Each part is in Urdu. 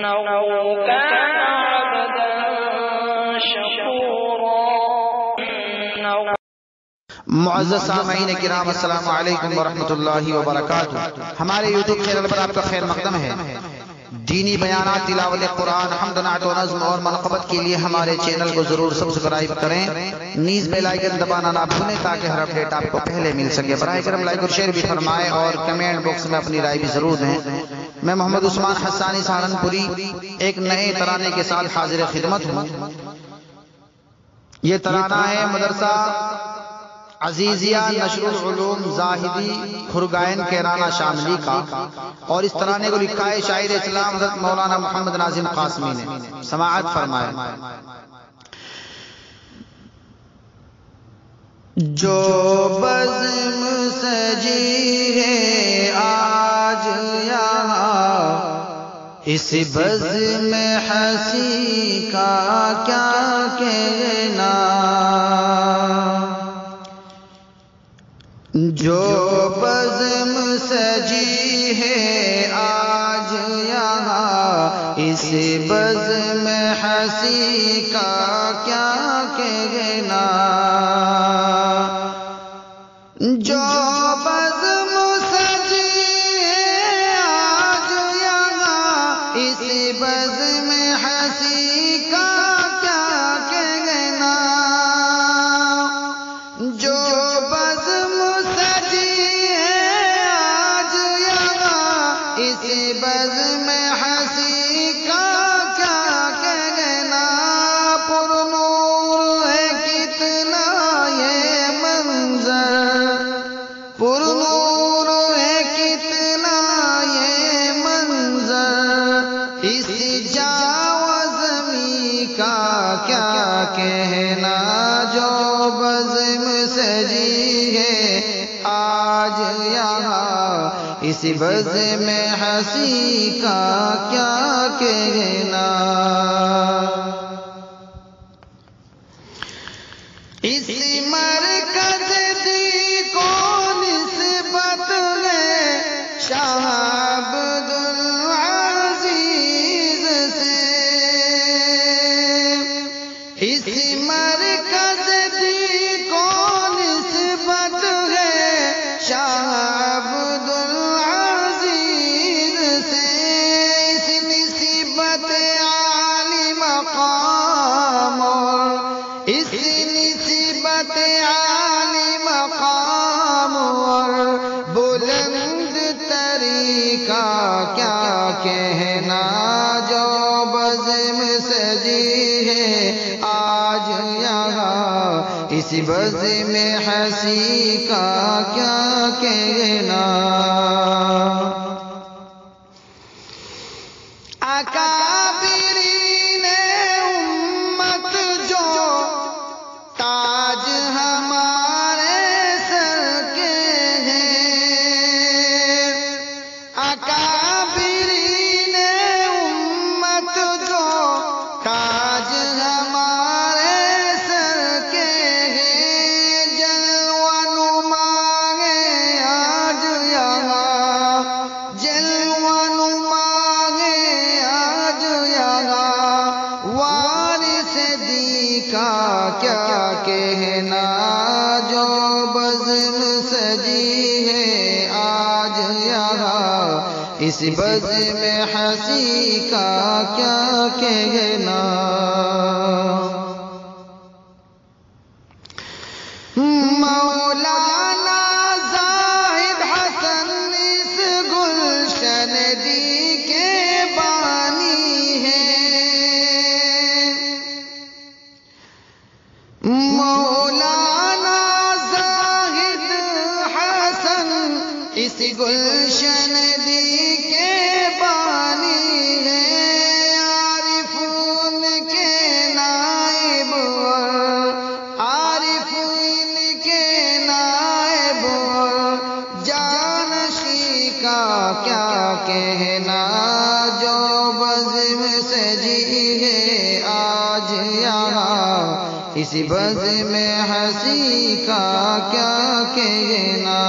كان عبدا شكورا. معزز سامعین کرام السلام علیکم ورحمۃ اللہ وبرکاتہ. ہمارے یوٹیوب چینل پر آپ کا خیر مقدم ہے. دینی بیانات، تلاوت قرآن، حمد نعت و نظم اور منقبت کے لیے ہمارے چینل کو ضرور سبسکرائب کریں. نیز بیل آئیکن دبانا نہ بھولیں تاکہ ہر اپڈیٹ آپ کو پہلے مل سکے. براہ کرم لائک اور شیئر بھی فرمائیں اور کمنٹ باکس میں اپنی رائے بھی ضرور دیں. میں محمد عثمان حسانی سہارنپوری ایک نئے ترانے کے ساتھ حاضر خدمت ہوں. یہ ترانہ ہے مدرسہ عزیزیہ نشر العلوم زاہدی کھرگائن کیرانہ شاملی کا، اور اس ترانے کو لکھا ہے شاعر اسلام حضرت مولانا محمد ناظم قاسمی نے. سماعت فرمائے. جو بزم سجی ہے آج یہاں، اس بزم حسی کا کیا کہنا. جو بزم سجی ہے آج یہاں، اس بزم حسی کا کیا کہنا. جو بزم سجی ہے آج یہاں، اس بزم حسی کا کیا کہنا. جو بزم سجی ہے آج یہاں، اس بزم حسی کا کیا کہنا. پر نور ہے کتنا یہ منظر، پر نور ہے کتنا یہ منظر. اس جاو زمین کا کیا کہنا. جو بزم سجی ہے آج یہاں، اس بزم حسی کا کیا کہنا. اس مرکز دی کو نسبت ہے شاہ عبد العزیز سے. اس مرکز دی کو نسبت ہے شاہ عبد العزیز سے. اس نسبت عالی مقام اور اس نسبت عالی مقام اور بلند طریقہ کیا کہنا. جو بزم سجی ہے آج یہاں، اس بزم حسی کا کیا کہنا. اکابرین امت جو تاج ہمارے سر کے ہیں. اکابرین امت جو تاج ہمارے سر کے ہیں. جلوہ نما ہے آج یہاں، جلوہ نما ہے آج یہاں. وارث دی کا کیا کہنا. جو بزم سجی ہے آج یہاں، اس بزم حسی کا کیا کہنا. مولانا زاہد حسن اس گلشن دی کے بانی ہیں. مولانا زاہد حسن اس گلشن دی کے بانی ہیں. عارفون کے نائب اور عارفون کے نائب اور جانشی کا کیا کہنا. جو بزم سجی ہے آج یہاں، اس بزم حسی کا کیا کہنا.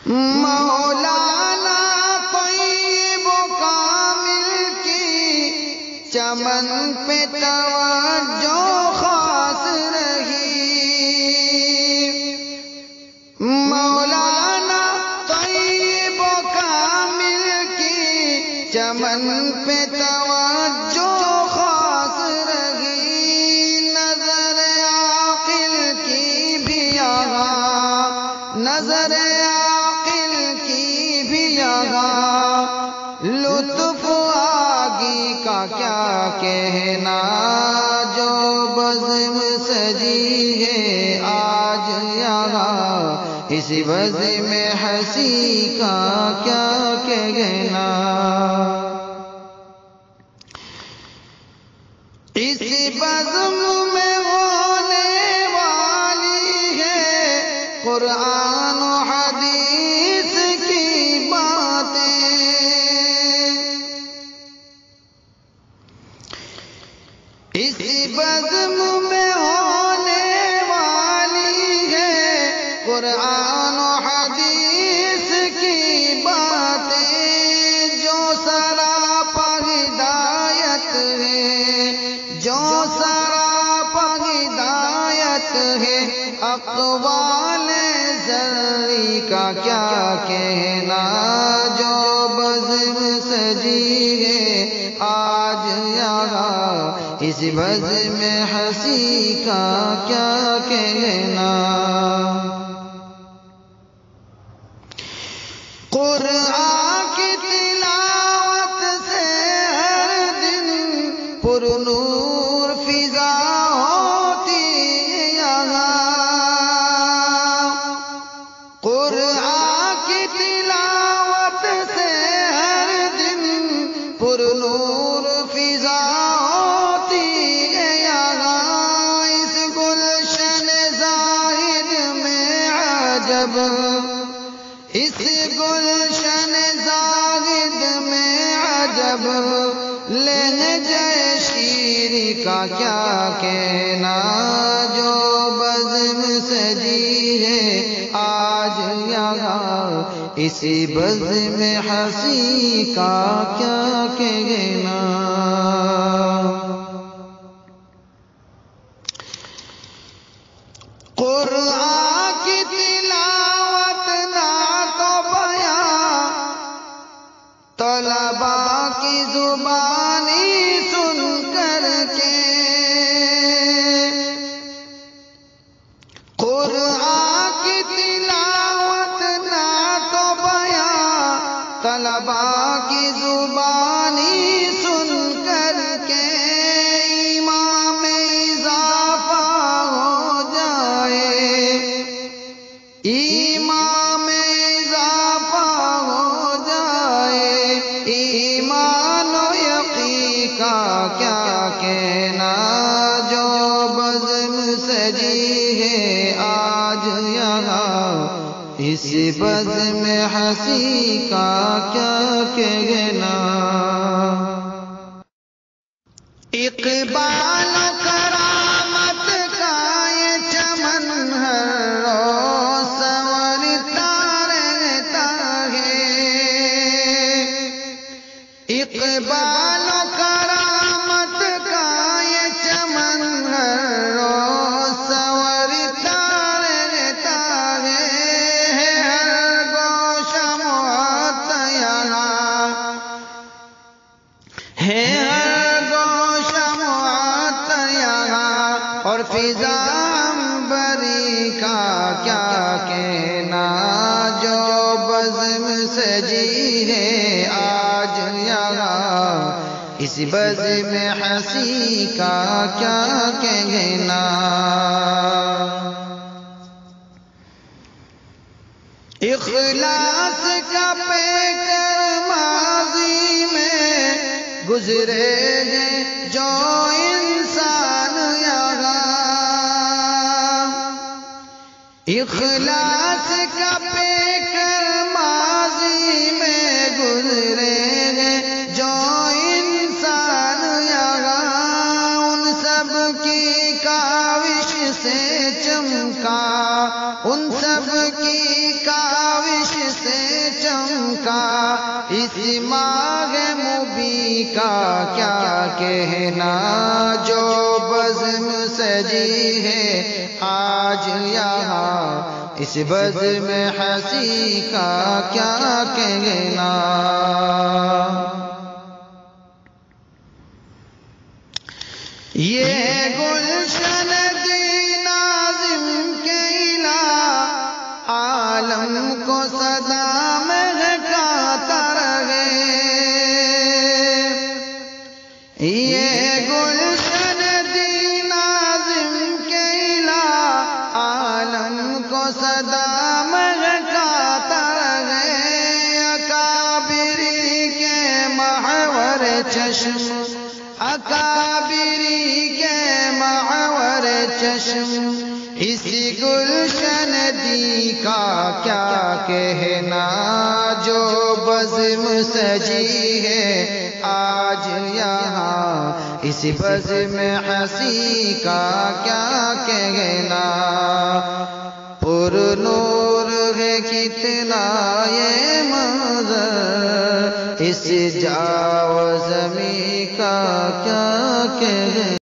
مولانا کوئی چمن پہ توجہ خاص رہی، مولانا طیب و کامل کی چمن پہ توجہ خاص رہی، نظر عاقل کی بھی یہاں، نظر عاقل کی بھی یہاں، لطف آگی کا کیا کہنا، جو بزم سجی ہے آج یہاں، اس بزم حسی کا کیا کہنا، اس بزم میں ہونے والی ہے قرآن و حدیث کی باتیں، اس بزم میں ہونے والی ہے قرآن و حدیث کی باتیں، جو سراپا ہدایت ہے، جو سراپا ہدایت ہے، اقوال ذری کا کیا کہنا، جو بزم سجی ہے آج یہاں، اس بزم حسی کا کیا کہنا، قرآن کی تلاوت سے ہر دن پر نور فضا ہوتی یہاں، قرآن کی تلاوت سے ہر دن پر نور فضا ہوتی یہاں، اس گلشن زاہد میں عجب، اس گلشن زاہد میں عجب، لہجہ شیری کا کیا کہنا، جو بزم سجی ہے آج یہاں، اسی بزم حسی کا کیا کہنا، قرآن کی تلاوت نہ تو بیان، طلباء کی زبانی سن کر کے، قرآن کی تلاوت نہ تو بیان، طلباء کی زبانی سن کر کے، ایمان میں اضافہ ہو جائے، ایمان میں اضافہ ہو جائے، ایمان و یقین کا کیا کہنا، جو بزم سجی ہے آج یہاں، اس بزم حسی کا کیا کہنا، اقبال و کرامت کا یہ چمن ہر روز سنورتا رہتا ہے، اقبال و کرامت کا یہ چمن ہر روز سنورتا رہتا ہے، ہر گوشہ معطر یہاں ہے، ہر گوشہ معطر یہاں، اور فضا عنبری کا کیا کہنا، جو بزم سجی ہے آج یہاں، اس بزم حسی کا کیا کہنا، اخلاص کا پیکر ماضی میں گزرے ہیں جو انسان یہاں، اخلاص کا پیکر ماضی میں گزرے ہیں جو انسان یہاں، ان سب کی کاوش سے چمکا، ان سب کی کاوش سے چمکا، اس ماہ مبین کا کیا کہنا، جو بزم سجی ہے آج یہاں، اس بزم حسی کا کیا کہنا۔ یہ گلشن دی ناظم کے الہ، عالم کو صدا مہکاتا رہے۔ یہ گلشن دی ناظم کے الہ، عالم کو صدا مہکاتا رہے۔ اکابری کے محور چشم، اکابری کے محور چشم، اس گلشن دی کا کیا کہنا، جو بزم سجی ہے آج یہاں، اس بزم حسی کا کیا کہنا۔ پر نور ہے کتنا یہ منظر، اس جا و زمین کا کیا کہنا۔